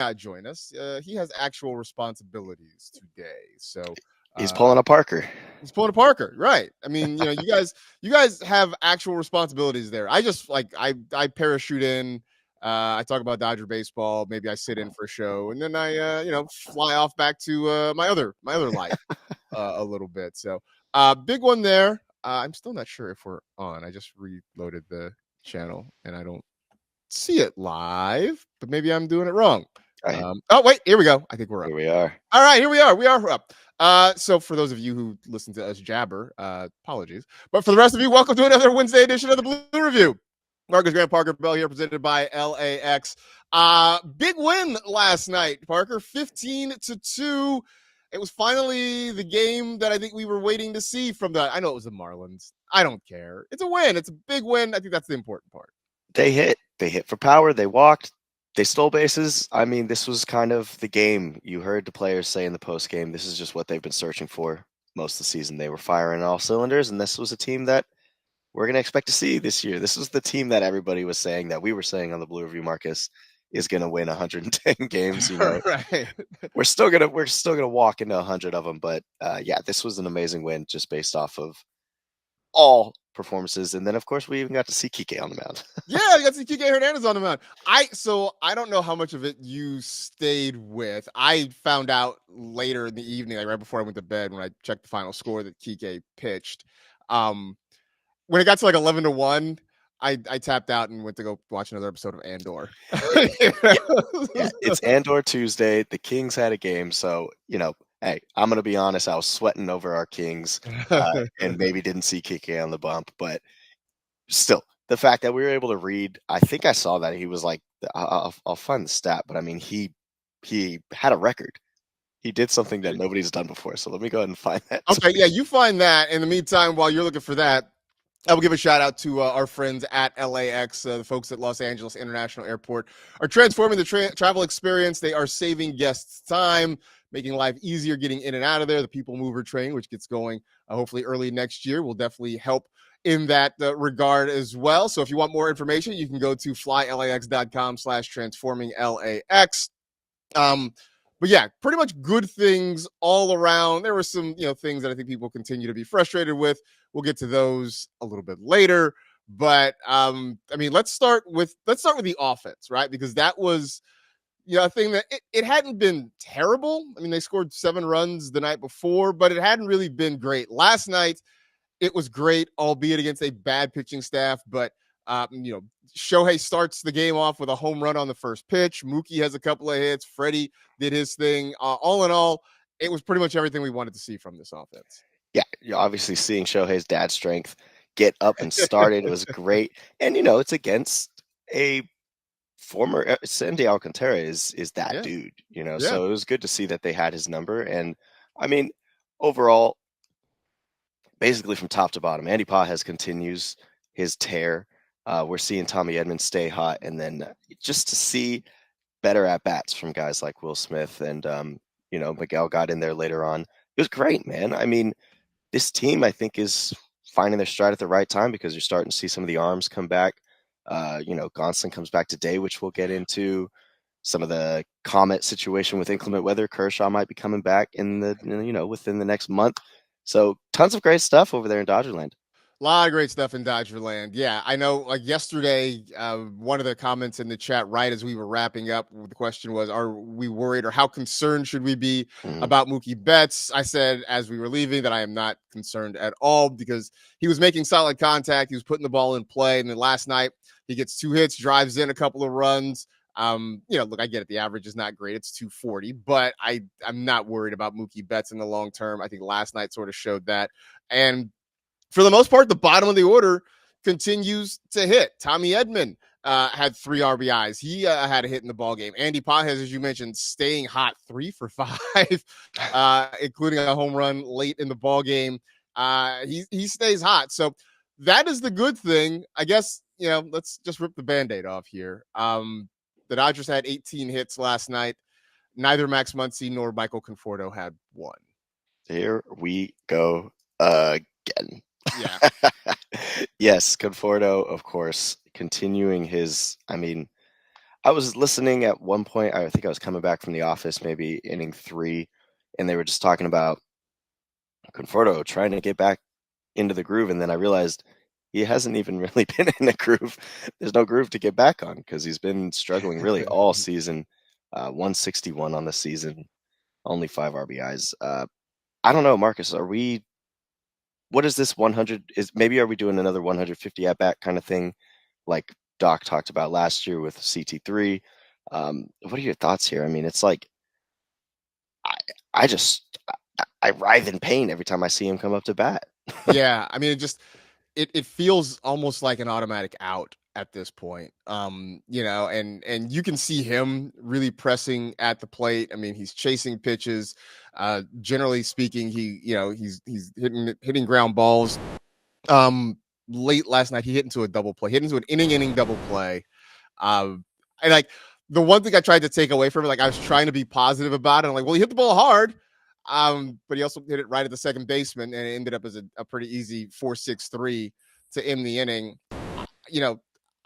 not join us. He has actual responsibilities today, so He's uh, pulling a Parker. he's pulling a Parker, right? I mean, you guys have actual responsibilities there. I just I parachute in. I talk about Dodger baseball. Maybe I sit in for a show, and then I fly off back to my other life a little bit. So big one there. I'm still not sure if we're on. I just reloaded the channel and I don't see it live, but maybe I'm doing it wrong. Right, Oh wait, here we go. I think we're up. here we are. All right, here we are. We are up. So for those of you who listen to us jabber, apologies. But for the rest of you, welcome to another Wednesday edition of the Blue Review. Marcus Grant, Parker Bell here, presented by LAX. Big win last night, Parker, 15-2. It was finally the game that I think we were waiting to see from the. I know it was the Marlins. I don't care. It's a win. It's a big win. I think that's the important part. They hit. They hit for power. They walked. They stole bases. I mean, this was kind of the game. You heard the players say in the post game, this is just what they've been searching for most of the season. They were firing all cylinders, and this was a team that we're going to expect to see this year. This was the team that everybody was saying, that we were saying on the Blue Review, Marcus, is going to win 110 games. Right. We're still gonna walk into 100 of them, but yeah, this was an amazing win just based off of all performances, and then of course we even got to see Kike on the mound. Yeah, you got to see Kike Hernandez on the mound. I don't know how much of it you stayed with. I found out later in the evening, like right before I went to bed, when I checked the final score that Kike pitched. When it got to like 11-1, I tapped out and went to go watch another episode of Andor. Yeah, it's Andor Tuesday. The Kings had a game, so hey, I'm gonna be honest. I was sweating over our Kings, and maybe didn't see Kike on the bump, but still, the fact that we were able to read. I think I saw that he was like, I'll find the stat, but I mean, he had a record. He did something that nobody's done before. So let me go ahead and find that. Okay, yeah, you find that. In the meantime, while you're looking for that, I will give a shout out to our friends at LAX, the folks at Los Angeles International Airport are transforming the travel experience. They are saving guests time, making life easier getting in and out of there. The People Mover train, which gets going hopefully early next year, will definitely help in that regard as well. So if you want more information, you can go to flylax.com/transforminglax. But yeah, pretty much good things all around. There were some, things that I think people continue to be frustrated with. We'll get to those a little bit later. But I mean, let's start with the offense, right? Because that was a thing that it hadn't been terrible. I mean, they scored 7 runs the night before, but it hadn't really been great. Last night, it was great, albeit against a bad pitching staff. But Shohei starts the game off with a home run on the first pitch. Mookie has a couple of hits. Freddie did his thing. All in all, it was pretty much everything we wanted to see from this offense. Yeah, you're obviously seeing Shohei's dad strength get up and started. It was great. And, it's against a former Sandy Alcantara is that dude, so it was good to see that they had his number. And I mean, overall, basically from top to bottom, AndyPages continues his tear. We're seeing Tommy Edman stay hot, and then just to see better at bats from guys like Will Smith and Miguel got in there later on. It was great, man. I mean, this team I think is finding their stride at the right time because you're starting to see some of the arms come back. Gonsolin comes back today, which we'll get into. Some of the Comet situation with inclement weather. Kershaw might be coming back within the next month. So tons of great stuff over there in Dodgerland. A lot of great stuff in Dodgerland. Yeah, I know. Like yesterday, one of the comments in the chat right as we were wrapping up, the question was, are we worried or how concerned should we be about Mookie Betts? I said as we were leaving that I am not concerned at all because he was making solid contact. He was putting the ball in play. And then last night, he gets 2 hits, drives in a couple of runs. Look, I get it. The average is not great. It's 240, but I'm not worried about Mookie Betts in the long term. I think last night sort of showed that. And for the most part, the bottom of the order continues to hit. Tommy Edman had 3 RBIs. He had a hit in the ball game. AndyPages, as you mentioned, staying hot, 3 for 5, including a home run late in the ball game. He stays hot. So that is the good thing. I guess, let's just rip the Band-Aid off here. The Dodgers had 18 hits last night. Neither Max Muncy nor Michael Conforto had 1. Here we go again. Yeah. Yes, Conforto, of course, continuing his. I mean, I was listening at one point. I think I was coming back from the office, maybe inning 3, and they were just talking about Conforto trying to get back into the groove, and then I realized he hasn't even really been in a groove. There's no groove to get back on because he's been struggling really all season. 161 on the season, only 5 RBIs. I don't know, Marcus. What is this 100? Maybe are we doing another 150 at bat kind of thing, like Doc talked about last year with CT3? What are your thoughts here? I mean, it's like I I just I writhe in pain every time I see him come up to bat. Yeah, I mean, it feels almost like an automatic out at this point. And you can see him really pressing at the plate. I mean, he's chasing pitches. Generally speaking, he's hitting ground balls. Late last night, he hit into a double play, hit into an inning double play. And like the one thing I tried to take away from it, like I was trying to be positive about it. I'm like, well, he hit the ball hard. But he also hit it right at the second baseman, and it ended up as a pretty easy 4-6-3 to end the inning.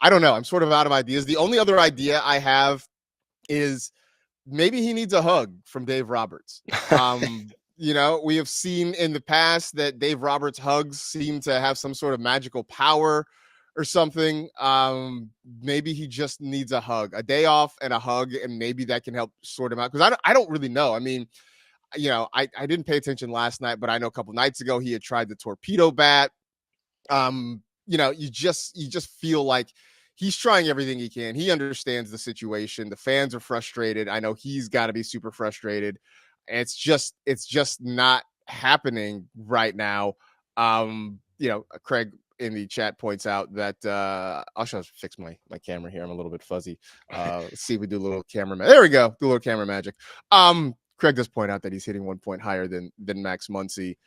I don't know. I'm sort of out of ideas. The only other idea I have is maybe he needs a hug from Dave Roberts. We have seen in the past that Dave Roberts hugs seem to have some sort of magical power or something. Maybe he just needs a hug, a day off and a hug, and maybe that can help sort him out. Because I don't really know. I mean, I didn't pay attention last night, but I know a couple nights ago he had tried the torpedo bat. You just feel like he's trying everything he can. He understands the situation. The fans are frustrated. I know he's got to be super frustrated. It's just not happening right now. Craig in the chat points out that I'll just fix my camera here. I'm a little bit fuzzy. Let's see if we do a little camera. There we go. Do a little camera magic. Craig does point out that he's hitting 1 point higher than Max Muncy,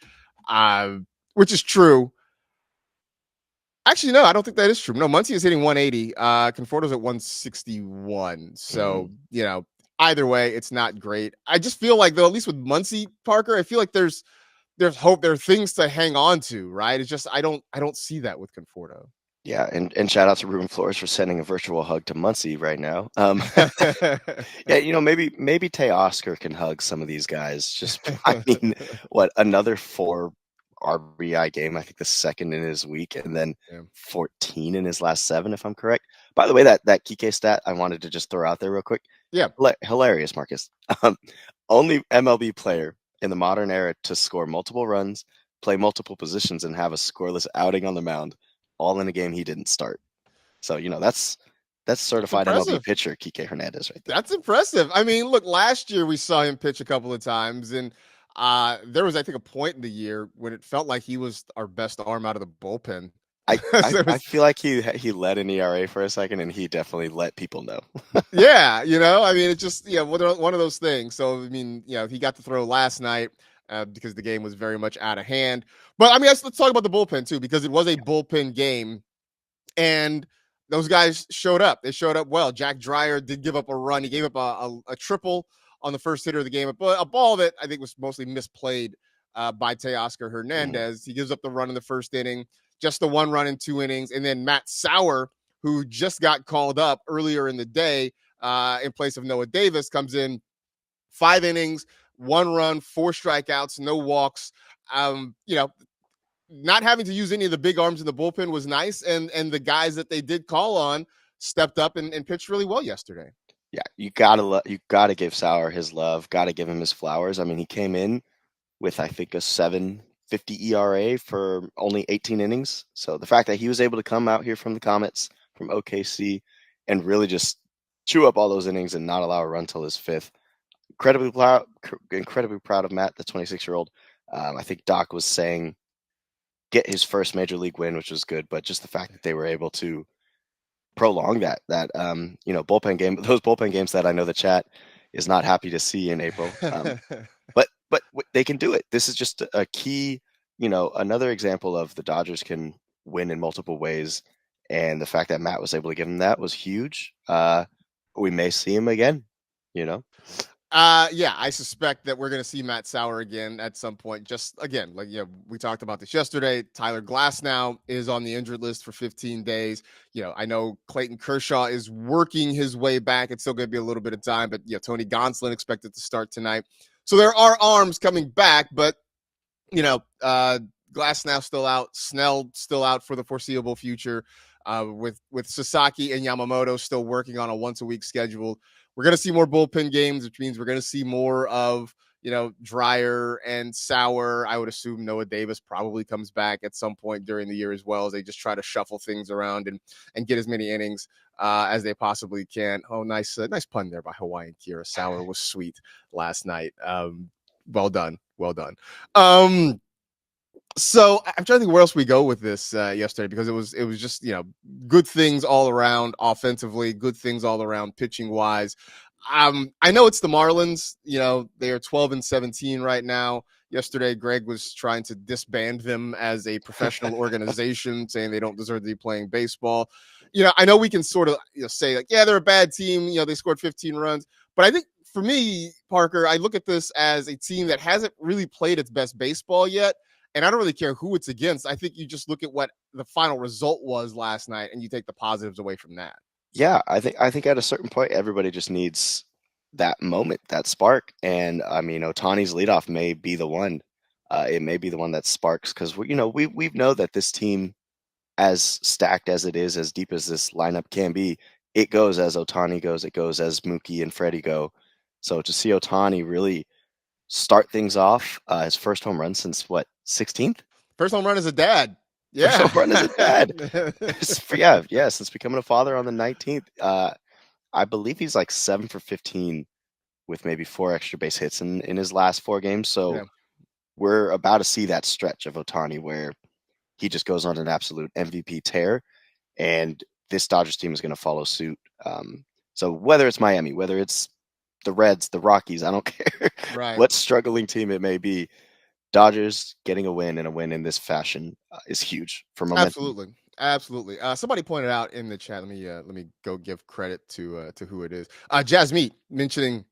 which is true. Actually, no, I don't think that is true. No, Muncy is hitting 180. Conforto's at 161. So, either way, it's not great. I just feel like, though, at least with Muncy, Parker, I feel like there's hope. There are things to hang on to, right? It's just I don't see that with Conforto. Yeah, and shout out to Ruben Flores for sending a virtual hug to Muncy right now. Yeah, maybe Teoscar can hug some of these guys. Just, I mean, another 4 RBI game, I think the second in his week, and then 14 in his last 7, if I'm correct. By the way, that Kike stat I wanted to just throw out there real quick. Yeah. Hilarious, Marcus. Only MLB player in the modern era to score multiple runs, play multiple positions, and have a scoreless outing on the mound, all in a game he didn't start. So, that's certified MLB pitcher Kike Hernandez right there. That's impressive. I mean, look, last year we saw him pitch a couple of times, and there was, I think, a point in the year when it felt like he was our best arm out of the bullpen. I feel like he led an ERA for a second, and he definitely let people know. Yeah, I mean, it's just one of those things. So I mean, he got to throw last night because the game was very much out of hand. But I mean, let's talk about the bullpen too, because it was a bullpen game, and those guys showed up. They showed up well. Jack Dreyer did give up a run. He gave up a triple on the first hitter of the game, a ball that I think was mostly misplayed by Teoscar Hernandez. He gives up the run in the first inning, just the 1 run in 2 innings. And then Matt Sauer, who just got called up earlier in the day in place of Noah Davis, comes in 5 innings, 1 run, 4 strikeouts, no walks. Not having to use any of the big arms in the bullpen was nice. And the guys that they did call on stepped up and pitched really well yesterday. Yeah, you gotta give Sauer his love, gotta give him his flowers. I mean, he came in with, I think, a 7.50 ERA for only 18 innings. So the fact that he was able to come out here from the Comets, from OKC, and really just chew up all those innings and not allow a run till his 5th, incredibly proud of Matt, the 26-year-old. I think Doc was saying get his first major league win, which was good, but just the fact that they were able to prolong that bullpen game, those bullpen games that I know the chat is not happy to see in April. But they can do it. This is just a key, another example of the Dodgers can win in multiple ways. And the fact that Matt was able to give him that was huge. We may see him again, Yeah, I suspect that we're going to see Matt Sauer again at some point. Just again, like we talked about this yesterday. Tyler Glass now is on the injured list for 15 days. I know Clayton Kershaw is working his way back. It's still going to be a little bit of time, but Tony Gonsolin expected to start tonight. So there are arms coming back, but Glass now still out, Snell still out for the foreseeable future. With Sasaki and Yamamoto still working on a once a week schedule, we're going to see more bullpen games, which means we're going to see more of Dryer and Sauer. I would assume Noah Davis probably comes back at some point during the year as well, as they just try to shuffle things around and get as many innings as they possibly can. Oh, nice pun there by Hawaiian Kira. Sauer was sweet last night. Well done. So I'm trying to think where else we go with this yesterday, because it was just good things all around offensively, good things all around pitching wise. I know it's the Marlins. They are 12-17 right now. Yesterday, Greg was trying to disband them as a professional organization, saying they don't deserve to be playing baseball. I know we can sort of say like, yeah, they're a bad team. They scored 15 runs, but I think for me, Parker, I look at this as a team that hasn't really played its best baseball yet. And I don't really care who it's against. I think you just look at what the final result was last night and you take the positives away from that. Yeah, I think at a certain point everybody just needs that moment, that spark. And I mean, Otani's leadoff may be the one. It may be the one that sparks, because we know that this team, as stacked as it is, as deep as this lineup can be, it goes as Otani goes, it goes as Mookie and Freddie go. So to see Otani really start things off, his first home run since what, 16th? First home run as a dad. First Yeah. home run as a dad. yeah, since becoming a father on the 19th. I believe he's like 7 for 15 with maybe 4 extra base hits in his last 4 games. So Yeah. we're about to see that stretch of Otani where he just goes on an absolute MVP tear, and this Dodgers team is going to follow suit. So whether it's Miami, whether it's the Reds, the Rockies, I don't care Right. what struggling team it may be, Dodgers getting a win, and a win in this fashion is huge for momentum. Absolutely. Somebody pointed out in the chat. Let me go give credit to who it is. Jasmeet mentioning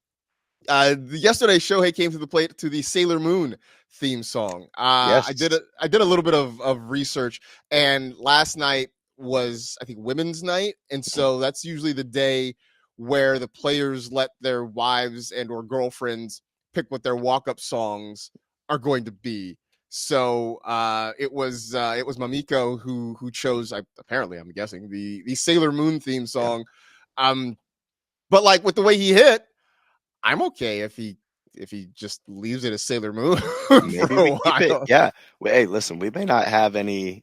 yesterday Shohei came to the plate to the Sailor Moon theme song. Yes. I did a little bit of research, and last night was, I think, Women's Night, and so that's usually the day where the players let their wives and or girlfriends pick what their walk-up songs are going to be. So it was Mamiko who chose, apparently, I'm guessing, the Sailor Moon theme song. But like with the way he hit, I'm okay if he just leaves it as Sailor Moon for Maybe a we keep it. while. Yeah. Well, hey, listen, we may not have any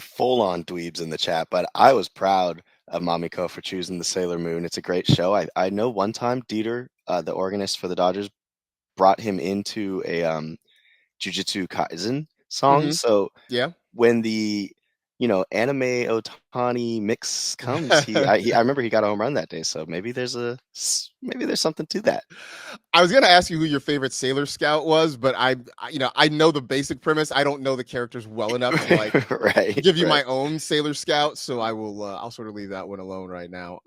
full-on dweebs in the chat, but I was proud of Mamiko for choosing the Sailor Moon. It's a great show. I know one time Dieter, the organist for the Dodgers, brought him into a Jujutsu Kaisen song. Mm-hmm. So Yeah. when the anime Otani mix comes, I remember he got a home run that day. So maybe there's something to that. I was gonna ask you who your favorite Sailor Scout was, but I know the basic premise. I don't know the characters well enough to like Right. give you Right. my own Sailor Scout, so I'll sort of leave that one alone right now.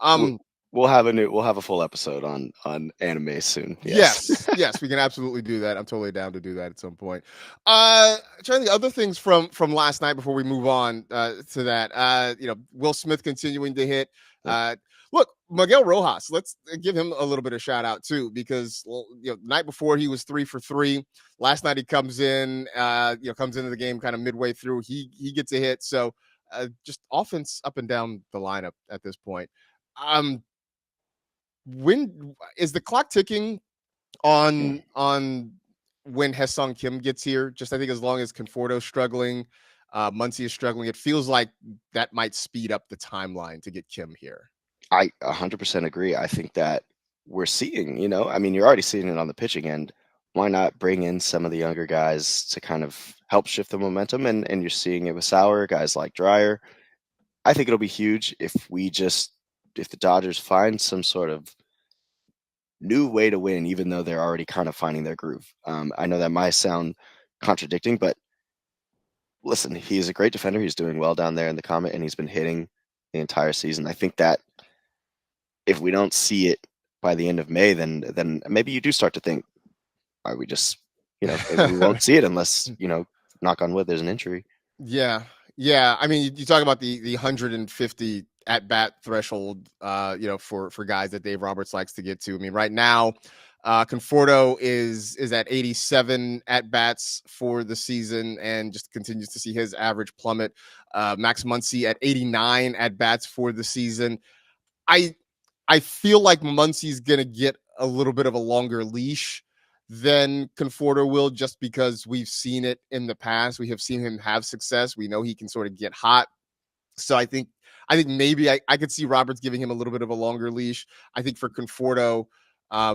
We'll have a full episode on anime soon. Yes. Yes, we can absolutely do that. I'm totally down to do that at some point. Trying the other things from last night before we move on to that. Will Smith continuing to hit. Look, Miguel Rojas. Let's give him a little bit of shout out too, because the night before he was 3 for 3. Last night he comes in, comes into the game kind of midway through. He gets a hit. So just offense up and down the lineup at this point. When is the clock ticking on when Haesung Kim gets here? Just I think as long as Conforto's struggling, Muncy is struggling, it feels like that might speed up the timeline to get Kim here. I 100% agree. I think that we're seeing, I mean, you're already seeing it on the pitching end. Why not bring in some of the younger guys to kind of help shift the momentum? And you're seeing it with Sauer, guys like Dryer. I think it'll be huge if the Dodgers find some sort of new way to win, even though they're already kind of finding their groove. I know that might sound contradicting, but listen, he's a great defender. He's doing well down there in the Comet, and he's been hitting the entire season. I think that if we don't see it by the end of May, then maybe you do start to think, are we just, maybe we won't see it unless, knock on wood, there's an injury. Yeah. Yeah. I mean, you talk about the 150 at bat threshold, for guys that Dave Roberts likes to get to. I mean, right now, Conforto is at 87 at bats for the season and just continues to see his average plummet. Max Muncy at 89 at bats for the season. I feel like Muncy's gonna get a little bit of a longer leash than Conforto will, just because we've seen it in the past. We have seen him have success. We know he can sort of get hot. So I think maybe I could see Roberts giving him a little bit of a longer leash. I think for Conforto, I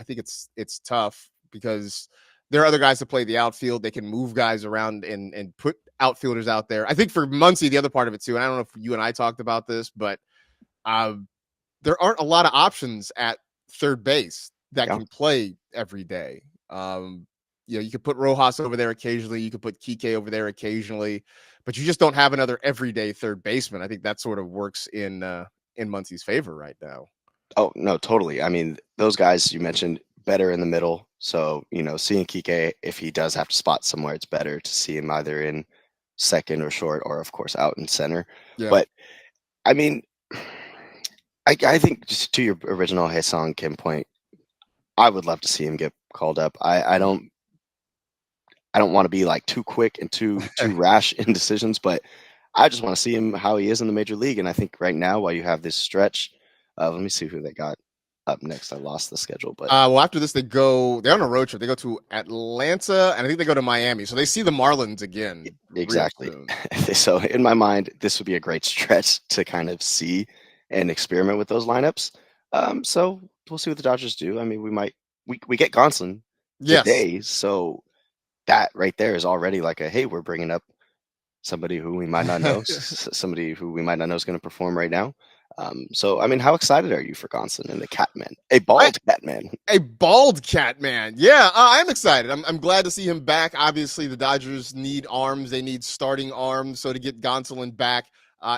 think it's tough because there are other guys to play the outfield. They can move guys around and put outfielders out there. I think for Muncy, the other part of it too, and I don't know if you and I talked about this, but there aren't a lot of options at third base that can play every day. You could put Rojas over there occasionally. You could put Kike over there occasionally, but you just don't have another everyday third baseman. I think that sort of works in Muncy's favor right now. Oh, no, totally. I mean, those guys you mentioned better in the middle. So, seeing Kike, if he does have to spot somewhere, it's better to see him either in second or short or, of course, out in center. Yeah. But, I mean, I think just to your original Hae-Sung Kim point, I would love to see him get called up. I don't want to be like too quick and too rash in decisions, but I just want to see him how he is in the major league. And I think right now, while you have this stretch, let me see who they got up next. I lost the schedule, but after this they're on a road trip. They go to Atlanta and I think they go to Miami. So they see the Marlins again. Exactly. So in my mind, this would be a great stretch to kind of see and experiment with those lineups. So we'll see what the Dodgers do. I mean, we get Gonsolin today, so that right there is already like hey, we're bringing up somebody who we might not know, somebody who we might not know is going to perform right now. So, I mean, how excited are you for Gonsolin and the Catman? A bald Catman. A bald Catman. Yeah, I'm excited. I'm glad to see him back. Obviously, the Dodgers need arms. They need starting arms. So to get Gonsolin back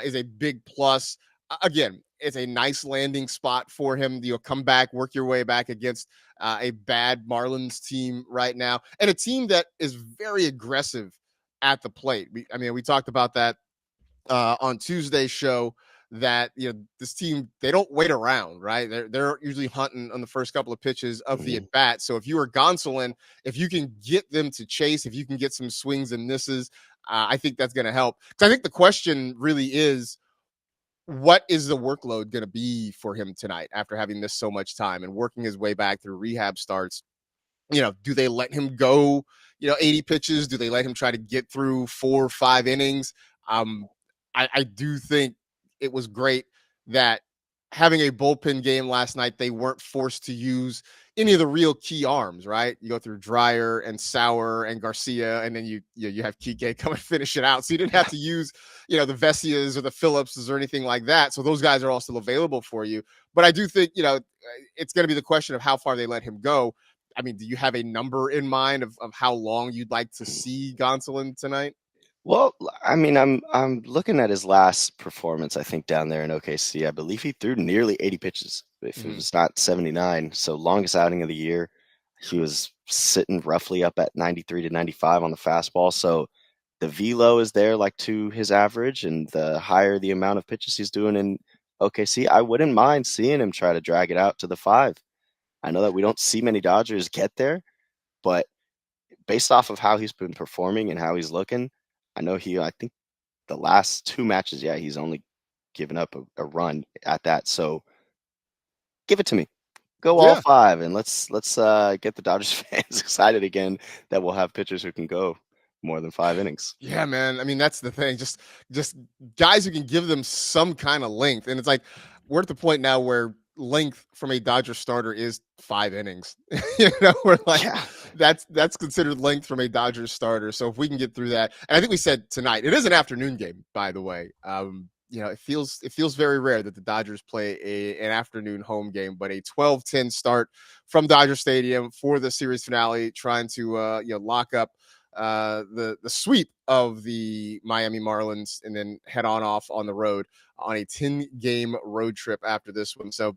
is a big plus. Again, it's a nice landing spot for him. You'll come back, work your way back against a bad Marlins team right now, and a team that is very aggressive at the plate. We talked about that on Tuesday's show, that this team, they don't wait around, right? They're usually hunting on the first couple of pitches of the at bat. So if you are Gonsolin, if you can get them to chase, if you can get some swings and misses, I think that's going to help. Because I think the question really is, what is the workload going to be for him tonight after having missed so much time and working his way back through rehab starts? Do they let him go, 80 pitches? Do they let him try to get through 4 or 5 innings? I do think it was great that having a bullpen game last night, they weren't forced to use any of the real key arms, right? You go through Dreyer and Sauer and Garcia, and then you have Kike come and finish it out. So you didn't have to use, the Vessias or the Phillipses or anything like that. So those guys are all still available for you. But I do think, it's going to be the question of how far they let him go. I mean, do you have a number in mind of how long you'd like to see Gonsolin tonight? Well, I mean, I'm looking at his last performance, I think, down there in OKC. I believe he threw nearly 80 pitches, if it was not 79. So longest outing of the year. He was sitting roughly up at 93 to 95 on the fastball. So the velo is there like to his average, and the higher the amount of pitches he's doing in OKC, I wouldn't mind seeing him try to drag it out to the 5. I know that we don't see many Dodgers get there, but based off of how he's been performing and how he's looking, I think the last 2 matches, he's only given up a run at that. So give it to me. Go all 5, and let's get the Dodgers fans excited again that we'll have pitchers who can go more than 5 innings. Yeah, man. I mean, that's the thing. Just guys who can give them some kind of length. And it's like, we're at the point now where length from a Dodger starter is 5 innings. We're like, that's considered length from a Dodgers starter. So if we can get through that, and I think we said tonight, it is an afternoon game, by the way. It feels very rare that the Dodgers play an afternoon home game, but a 12-10 start from Dodger Stadium for the series finale, trying to lock up the sweep of the Miami Marlins and then head on off on the road on a 10-game road trip after this one. So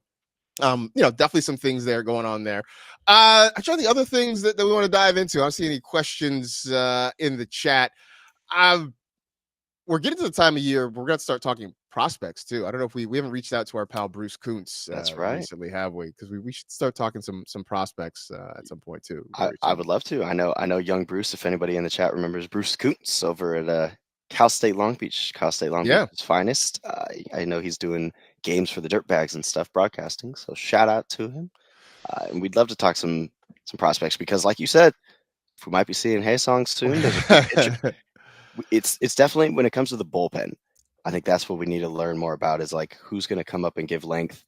Definitely some things there going on there. I'm trying the other things that we want to dive into. I don't see any questions in the chat. We're getting to the time of year we're going to start talking prospects too. I don't know if we haven't reached out to our pal Bruce Kuntz That's right. recently, have we? Because we should start talking some prospects at some point too. I would love to. I know young Bruce. If anybody in the chat remembers Bruce Kuntz over at Cal State Long Beach's finest. I know he's doing games for the Dirtbags and stuff, broadcasting. So shout out to him. And we'd love to talk some prospects because, like you said, we might be seeing Haesong soon. There's a big picture. It's definitely, when it comes to the bullpen, I think that's what we need to learn more about, is like who's going to come up and give length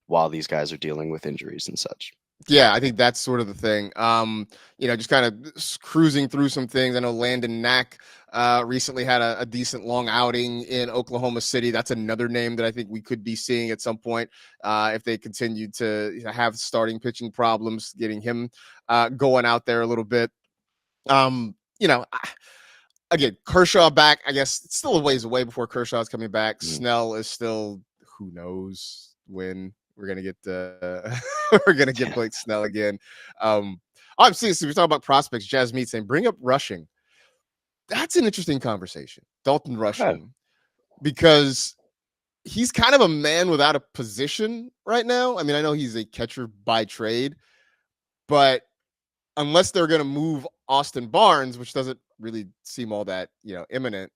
while these guys are dealing with injuries and such. Yeah, I think that's sort of the thing. Just kind of cruising through some things. I know Landon Knack recently had a decent long outing in Oklahoma City. That's another name that I think we could be seeing at some point if they continue to have starting pitching problems, getting him going out there a little bit. Again, Kershaw back. I guess it's still a ways away before Kershaw's coming back. Snell is still, who knows when we're gonna get Blake Snell again. I'm serious. We're talking about prospects. Jazz Meat saying bring up Rushing. That's an interesting conversation, Dalton Rushing, because he's kind of a man without a position right now. I mean, I know he's a catcher by trade, but unless they're going to move Austin Barnes, which doesn't really seem all that, imminent,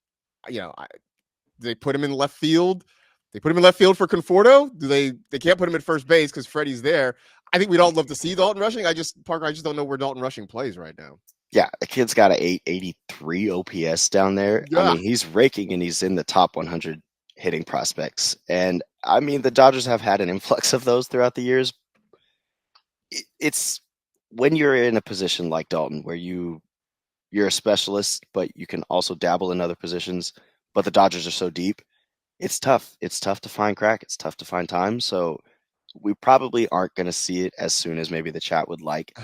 they put him in left field. They put him in left field for Conforto. They can't put him at first base because Freddie's there. I think we'd all love to see Dalton Rushing. I just don't know where Dalton Rushing plays right now. Yeah, the kid's got an 883 OPS down there. Yeah. I mean, he's raking and he's in the top 100 hitting prospects. And I mean, the Dodgers have had an influx of those throughout the years. It's when you're in a position like Dalton, where you're a specialist, but you can also dabble in other positions, but the Dodgers are so deep, it's tough. It's tough to find crack. It's tough to find time. So we probably aren't going to see it as soon as maybe the chat would like.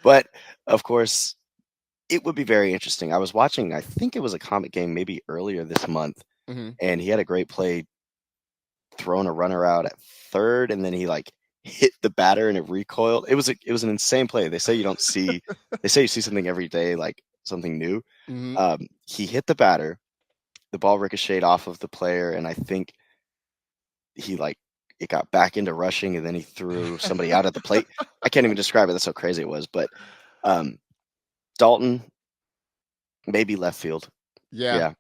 But of course, it would be very interesting. I was watching, I think it was a Comet game maybe earlier this month, and he had a great play throwing a runner out at third, and then he hit the batter and it recoiled. It was an insane play. They say you see something every day, like something new. He hit the batter, the ball ricocheted off of the player, and I think it got back into Rushing, and then he threw somebody out at the plate. I can't even describe it. That's how crazy it was. But Dalton, maybe left field. Yeah.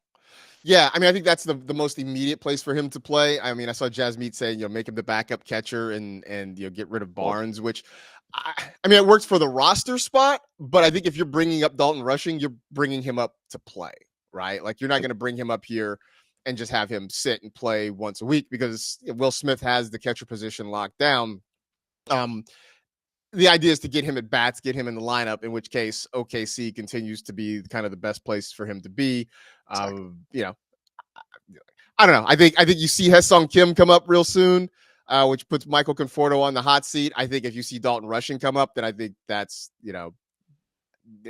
I mean, I think that's the most immediate place for him to play. I mean, I saw Jazz Meat saying, make him the backup catcher and get rid of Barnes, which I mean, it works for the roster spot, but I think if you're bringing up Dalton Rushing, you're bringing him up to play, right? Like, you're not going to bring him up here and just have him sit and play once a week, because Will Smith has the catcher position locked down. The idea is to get him at bats, get him in the lineup, in which case OKC continues to be kind of the best place for him to be. Exactly. I don't know. I think you see Haesong Kim come up real soon, which puts Michael Conforto on the hot seat. I think if you see Dalton Rushing come up, then I think that's, they're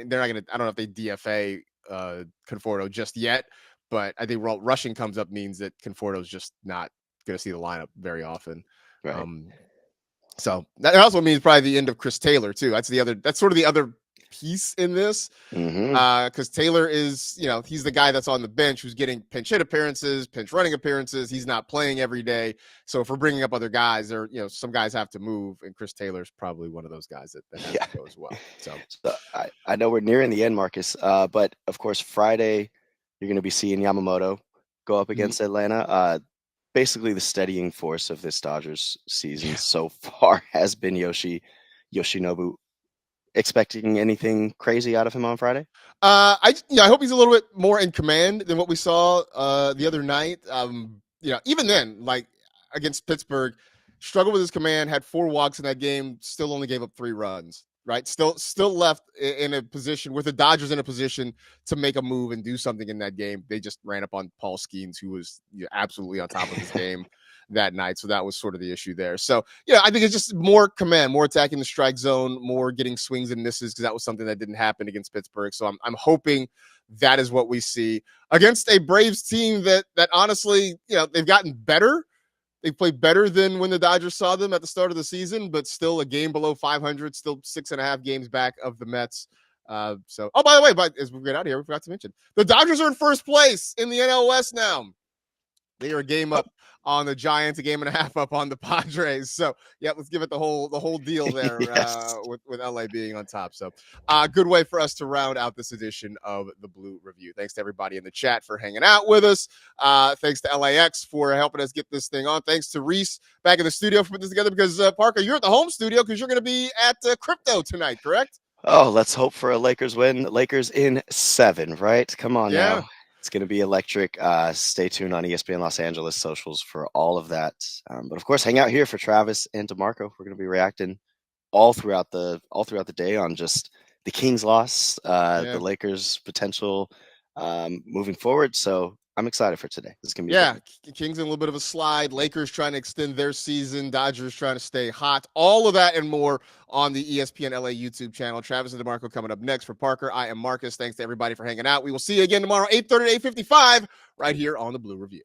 not going to, I don't know if they DFA Conforto just yet, but I think Rushing comes up means that Conforto's just not going to see the lineup very often. Right. So that also means probably the end of Chris Taylor too. That's sort of the other piece in this, because Taylor is, he's the guy that's on the bench who's getting pinch hit appearances, pinch running appearances. He's not playing every day. So if we're bringing up other guys, or some guys have to move, and Chris Taylor's probably one of those guys that has to go as well. So I know we're nearing the end, Marcus, but of course Friday you're going to be seeing Yamamoto go up against Atlanta. Basically, the steadying force of this Dodgers season so far has been Yoshinobu. Expecting anything crazy out of him on Friday? I hope he's a little bit more in command than what we saw the other night. Even then, like against Pittsburgh, struggled with his command, had 4 walks in that game, still only gave up 3 runs. Right, still left in a position with the Dodgers in a position to make a move and do something in that game. They just ran up on Paul Skeens, who was absolutely on top of his game that night. So that was sort of the issue there. So I think it's just more command, more attacking the strike zone, more getting swings and misses, because that was something that didn't happen against Pittsburgh. So I'm hoping that is what we see against a Braves team that honestly, they've gotten better. They play better than when the Dodgers saw them at the start of the season, but still a game below 500, still 6.5 games back of the Mets. By the way, but as we get out of here, we forgot to mention the Dodgers are in first place in the NL West now. They are a game up on the Giants, a game and a half up on the Padres. So, yeah, let's give it the whole deal there Yes. with LA being on top. So, good way for us to round out this edition of the Blue Review. Thanks to everybody in the chat for hanging out with us. Thanks to LAX for helping us get this thing on. Thanks to Reese back in the studio for putting this together because, Parker, you're at the home studio because you're going to be at Crypto tonight, correct? Oh, let's hope for a Lakers win. Lakers in 7, right? Come on now. It's going to be electric. Stay tuned on ESPN Los Angeles socials for all of that. But of course, hang out here for Travis and DeMarco. We're going to be reacting all throughout the day on just the Kings loss, the Lakers potential moving forward. So I'm excited for today. This is going to be Kings in a little bit of a slide. Lakers trying to extend their season. Dodgers trying to stay hot. All of that and more on the ESPN LA YouTube channel. Travis and DeMarco coming up next. For Parker, I am Marcus. Thanks to everybody for hanging out. We will see you again tomorrow, 8:30 to 8:55, right here on the Blue Review.